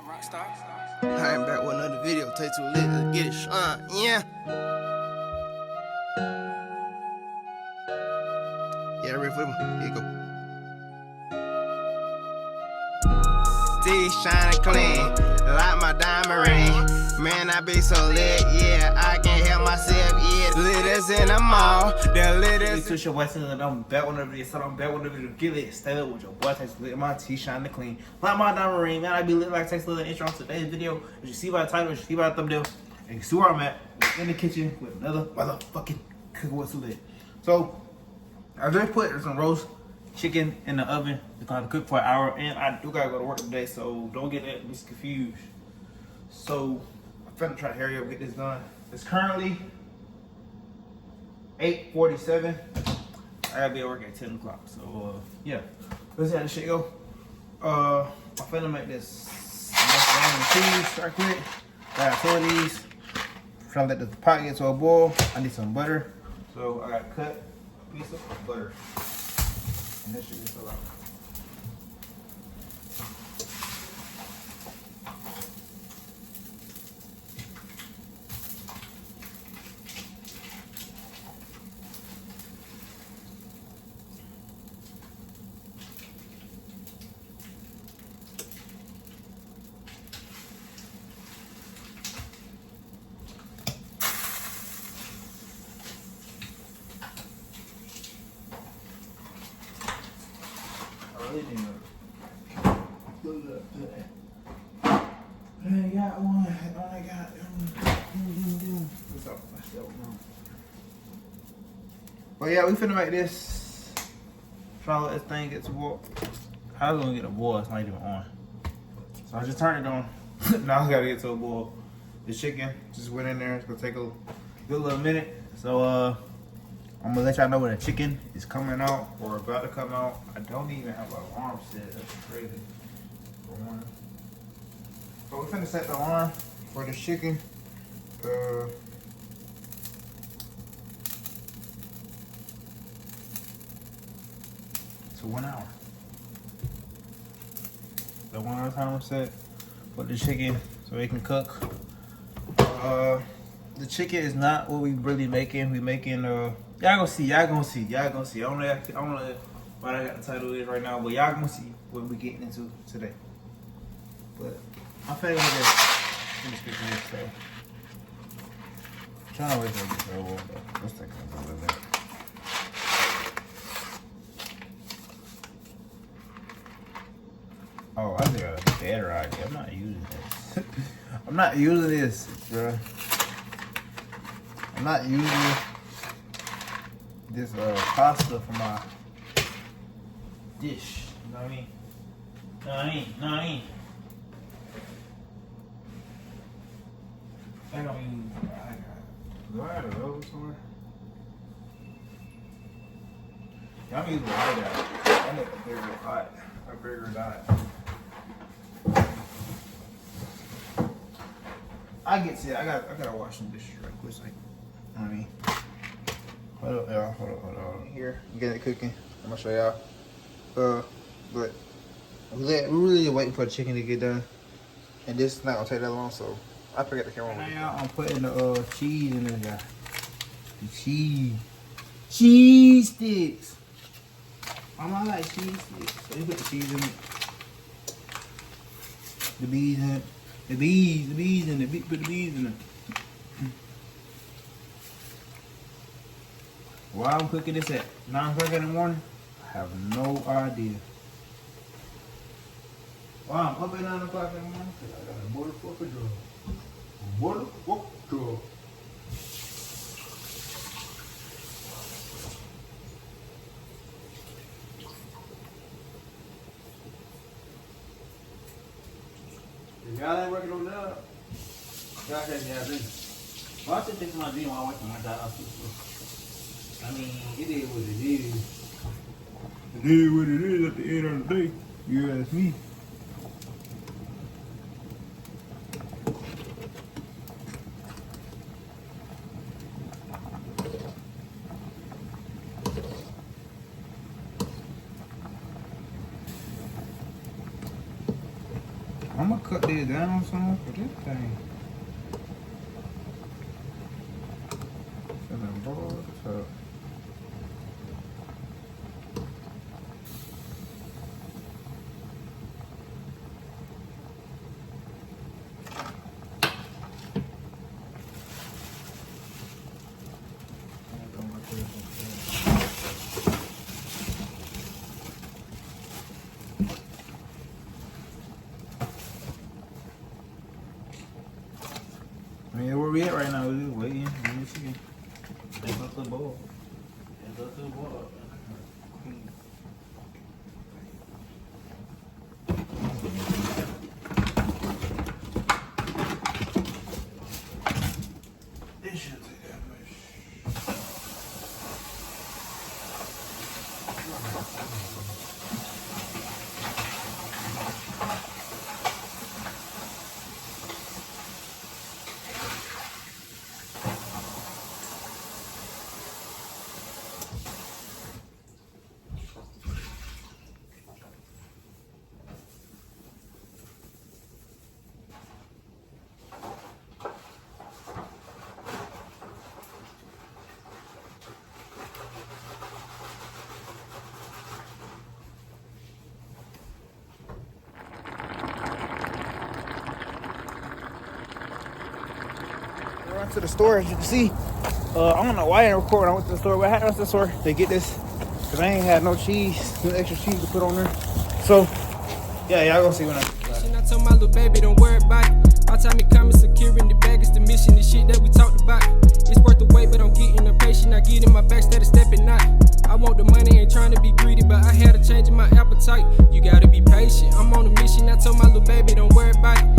I ain't back with another video. Tae2lit, let's get it shine, yeah. Yeah, ready for them? Here you go. These shining clean, like my diamond ring. Man, I be so lit, yeah, I can't help myself, yeah. Lit as in the mall, the lit as. It's your boy Tae2lit, I'm back on the video, so I'm back on the video. Get lit, stay lit with your boy Tae2lit, my T shining clean. Like my diamond ring, man, I be lit like Tae2lit. Intro on today's video. As you see by the title, as you see by the thumbnail, and you see where I'm at, in the kitchen with another motherfucking cooking with Tae2lit. So, I just put some roast chicken in the oven. It's gonna cook for an hour, and I do gotta go to work today, so don't get that confused. So I'm finna try to hurry up, get this done. It's currently 8:47. I gotta be at work at 10 o'clock. So yeah, let's see how this shit go. I'm finna make this cheese right quick. Got 2 of these. Trying to let the pot get to a boil. I need some butter, so I gotta cut a piece of butter. And this should be so loud. I got one. I got what's up? But yeah, we finna make this. Try to let this thing get to boil. How is it gonna get a boil? It's not even on. So I just turned it on. Now I gotta get to a boil. The chicken just went in there. It's gonna take a good little minute. So I'm gonna let y'all know when the chicken is coming out or about to come out. I don't even have an alarm set. That's crazy. So we're finna set the alarm for the chicken. To 1 hour. The 1 hour timer set for the chicken so it can cook. The chicken is not what we really making. We making y'all gonna see. I don't know what I got the title is right now, but y'all gonna see what we getting into today. But I'm finna go finish cooking this stuff. Trying to wait till it gets over, but let's take a little bit. Oh, I think I got a better idea. I'm not using this. I'm not using this, bro. I'm not using this pasta for my dish. You know what I mean? Know what I mean? I don't use. Do I have a roll somewhere? Yeah, I'm using what I got. I need a bigger pot, a bigger dot. I get to it. I gotta wash some dishes right quick. Like, you know what I mean? Hold up, y'all. Hold on. Here, I'm getting it cooking. I'm gonna show y'all. But we're really waiting for the chicken to get done, and this is not gonna take that long, so I forgot the camera. Now I'm putting the cheese in there, guys. The cheese sticks. I like cheese sticks. So you put the cheese in it. The bees in it. The bees in it. Put the bees in it. While I'm cooking this at 9 o'clock in the morning, I have no idea. Wow, I'm up at 9 o'clock in the morning because I got a motherfucker job. Motherfucker. If y'all ain't working on that, y'all can't be out there. Well, I should think my dream while I'm working my job. I mean, it is what it is. It is what it is at the end of the day. You ask me. I'm gonna cut this down some for this thing. Feeling bored as fuck. I mean, where we at right now? We're just waiting. Let me see. There's up to the ball. There's up to the ball. This shouldn't take that much. Run to the store, as you can see. I don't know why I didn't record when I went to the store, but I had to run to the store to get this because I ain't had no cheese, no extra cheese to put on there. So, yeah, y'all gonna see when I told my little baby, don't worry about it. All time it coming, securing the bag is the mission, the shit that we talked about. It's worth the wait, but I'm getting impatient. I get in my back, steady stepping out. I want the money, ain't trying to be greedy, but I had a change in my appetite. You gotta be patient. I'm on a mission. I told my little baby, don't worry about it.